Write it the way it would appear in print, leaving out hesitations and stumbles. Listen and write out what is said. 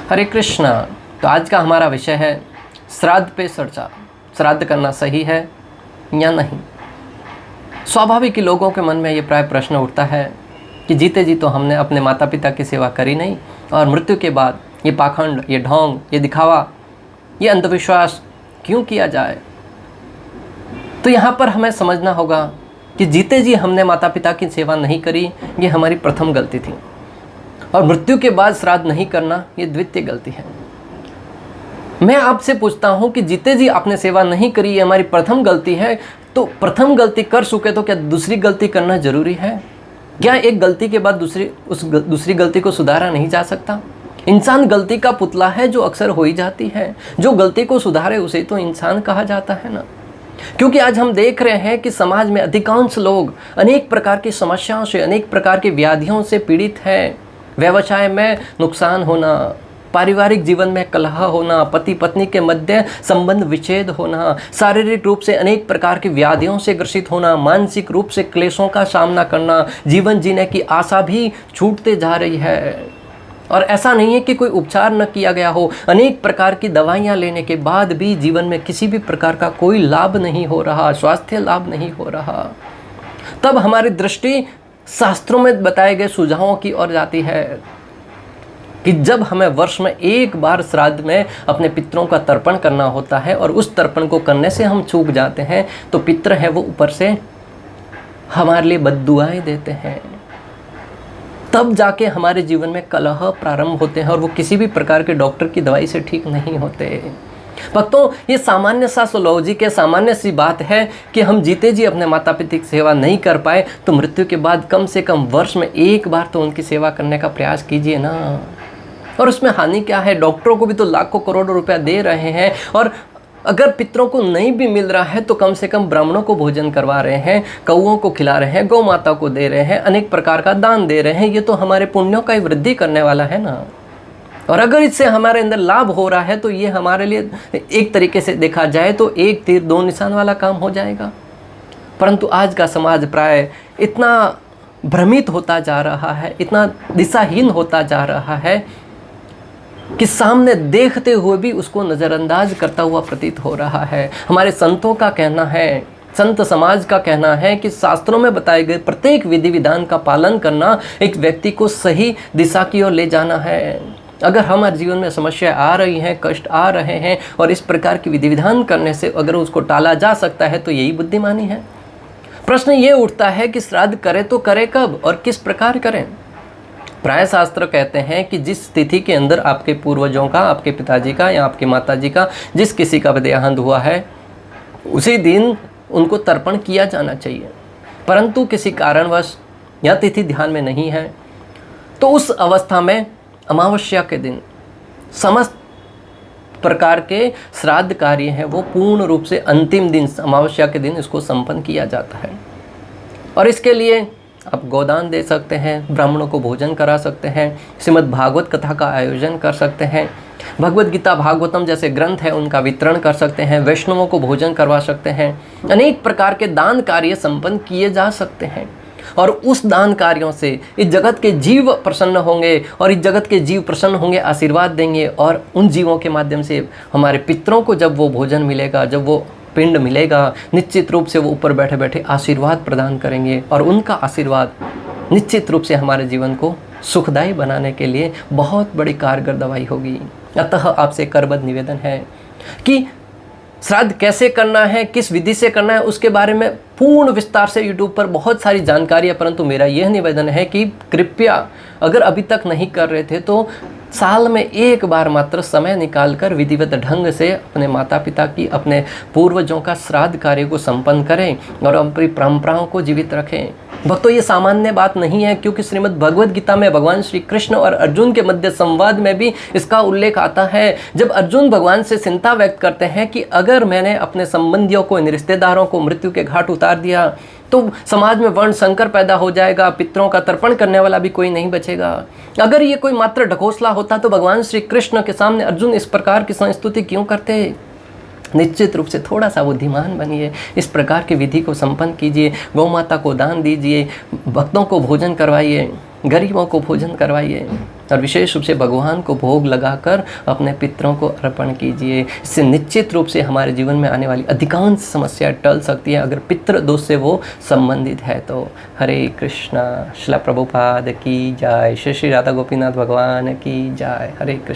हरे कृष्णा। तो आज का हमारा विषय है श्राद्ध पे चर्चा। श्राद्ध करना सही है या नहीं। स्वाभाविक ही लोगों के मन में ये प्राय प्रश्न उठता है कि जीते जी तो हमने अपने माता पिता की सेवा करी नहीं, और मृत्यु के बाद ये पाखंड, ये ढोंग, ये दिखावा, ये अंधविश्वास क्यों किया जाए। तो यहाँ पर हमें समझना होगा कि जीते जी हमने माता पिता की सेवा नहीं करी, ये हमारी प्रथम गलती थी, और मृत्यु के बाद श्राद्ध नहीं करना ये द्वितीय गलती है। मैं आपसे पूछता हूँ कि जीते जी आपने सेवा नहीं करी, ये हमारी प्रथम गलती है, तो प्रथम गलती कर चुके तो क्या दूसरी गलती करना जरूरी है? क्या एक गलती के बाद दूसरी गलती को सुधारा नहीं जा सकता? इंसान गलती का पुतला है जो अक्सर हो ही जाती है। जो गलती को सुधारे उसे तो इंसान कहा जाता है ना। क्योंकि आज हम देख रहे हैं कि समाज में अधिकांश लोग अनेक प्रकार की समस्याओं से, अनेक प्रकार की व्याधियों से पीड़ित हैं। व्यवसाय में नुकसान होना, पारिवारिक जीवन में कलह होना, पति पत्नी के मध्य संबंध विच्छेद होना, शारीरिक रूप से अनेक प्रकार की व्याधियों से ग्रसित होना, मानसिक रूप से क्लेशों का सामना करना, जीवन जीने की आशा भी छूटते जा रही है। और ऐसा नहीं है कि कोई उपचार न किया गया हो, अनेक प्रकार की दवाइयाँ लेने के बाद भी जीवन में किसी भी प्रकार का कोई लाभ नहीं हो रहा, स्वास्थ्य लाभ नहीं हो रहा। तब हमारी दृष्टि शास्त्रों में बताए गए सुझावों की ओर जाती है कि जब हमें वर्ष में एक बार श्राद्ध में अपने पितरों का तर्पण करना होता है, और उस तर्पण को करने से हम चूक जाते हैं, तो पितर है वो ऊपर से हमारे लिए बद्दुआएं देते हैं। तब जाके हमारे जीवन में कलह प्रारंभ होते हैं, और वो किसी भी प्रकार के डॉक्टर की दवाई से ठीक नहीं होते। भक्तों, ये सामान्य सा सोलॉजी के सामान्य सी बात है कि हम जीते जी अपने माता पिता की सेवा नहीं कर पाए, तो मृत्यु के बाद कम से कम वर्ष में एक बार तो उनकी सेवा करने का प्रयास कीजिए ना। और उसमें हानि क्या है? डॉक्टरों को भी तो लाखों करोड़ों रुपया दे रहे हैं, और अगर पितरों को नहीं भी मिल रहा है तो कम से कम ब्राह्मणों को भोजन करवा रहे हैं, कौओं को खिला रहे हैं, गौ माता को दे रहे हैं, अनेक प्रकार का दान दे रहे हैं। ये तो हमारे पुण्यों का ही वृद्धि करने वाला है ना। और अगर इससे हमारे अंदर लाभ हो रहा है तो ये हमारे लिए एक तरीके से देखा जाए तो एक तीर दो निशान वाला काम हो जाएगा। परंतु आज का समाज प्राय इतना भ्रमित होता जा रहा है, इतना दिशाहीन होता जा रहा है कि सामने देखते हुए भी उसको नज़रअंदाज करता हुआ प्रतीत हो रहा है। हमारे संतों का कहना है, संत समाज का कहना है कि शास्त्रों में बताए गए प्रत्येक विधि विधान का पालन करना एक व्यक्ति को सही दिशा की ओर ले जाना है। अगर हमारे जीवन में समस्या आ रही हैं, कष्ट आ रहे हैं, और इस प्रकार की विधि विधान करने से अगर उसको टाला जा सकता है तो यही बुद्धिमानी है। प्रश्न ये उठता है कि श्राद्ध करें तो करें कब और किस प्रकार करें। प्राय शास्त्र कहते हैं कि जिस तिथि के अंदर आपके पूर्वजों का, आपके पिताजी का या आपके माताजी का, जिस किसी का देहांत हुआ है, उसी दिन उनको तर्पण किया जाना चाहिए। परंतु किसी कारणवश या तिथि ध्यान में नहीं है, तो उस अवस्था में अमावस्या के दिन समस्त प्रकार के श्राद्ध कार्य हैं वो पूर्ण रूप से अंतिम दिन अमावस्या के दिन इसको संपन्न किया जाता है। और इसके लिए आप गोदान दे सकते हैं, ब्राह्मणों को भोजन करा सकते हैं, श्रीमद् भागवत कथा का आयोजन कर सकते हैं, भगवद गीता भागवतम जैसे ग्रंथ हैं उनका वितरण कर सकते हैं, वैष्णवों को भोजन करवा सकते हैं, अनेक प्रकार के दान कार्य संपन्न किए जा सकते हैं। और उस दान कार्यों से इस जगत के जीव प्रसन्न होंगे, और इस जगत के जीव प्रसन्न होंगे, आशीर्वाद देंगे, और उन जीवों के माध्यम से हमारे पितरों को जब वो भोजन मिलेगा, जब वो पिंड मिलेगा, निश्चित रूप से वो ऊपर बैठे बैठे आशीर्वाद प्रदान करेंगे, और उनका आशीर्वाद निश्चित रूप से हमारे जीवन को सुखदायी बनाने के लिए बहुत बड़ी कारगर दवाई होगी। अतः आपसे करबद्ध निवेदन है कि श्राद्ध कैसे करना है, किस विधि से करना है, उसके बारे में पूर्ण विस्तार से यूट्यूब पर बहुत सारी जानकारी है। परंतु मेरा यह निवेदन है कि कृपया अगर अभी तक नहीं कर रहे थे तो साल में एक बार मात्र समय निकालकर विधिवत ढंग से अपने माता पिता की, अपने पूर्वजों का श्राद्ध कार्य को संपन्न करें और अपनी परंपराओं को जीवित रखें। भक्तों, ये सामान्य बात नहीं है, क्योंकि श्रीमद् भगवद गीता में भगवान श्री कृष्ण और अर्जुन के मध्य संवाद में भी इसका उल्लेख आता है। जब अर्जुन भगवान से चिंता व्यक्त करते हैं कि अगर मैंने अपने संबंधियों को, इन रिश्तेदारों को मृत्यु के घाट उतार दिया तो समाज में वर्ण संकर पैदा हो जाएगा, पितरों का तर्पण करने वाला भी कोई नहीं बचेगा। अगर ये कोई मात्र ढकोसला होता तो भगवान श्री कृष्ण के सामने अर्जुन इस प्रकार की संस्तुति क्यों करते? निश्चित रूप से थोड़ा सा बुद्धिमान बनिए, इस प्रकार की विधि को संपन्न कीजिए, गौ माता को दान दीजिए, भक्तों को भोजन करवाइए, गरीबों को भोजन करवाइए और विशेष रूप से भगवान को भोग लगाकर अपने पितरों को अर्पण कीजिए। इससे निश्चित रूप से हमारे जीवन में आने वाली अधिकांश समस्या टल सकती है, अगर पितृ दोष से वो संबंधित है तो। हरे कृष्णा। श्रील प्रभुपाद की जय। श्री श्री राधा गोपीनाथ भगवान की जय। हरे कृष्ण।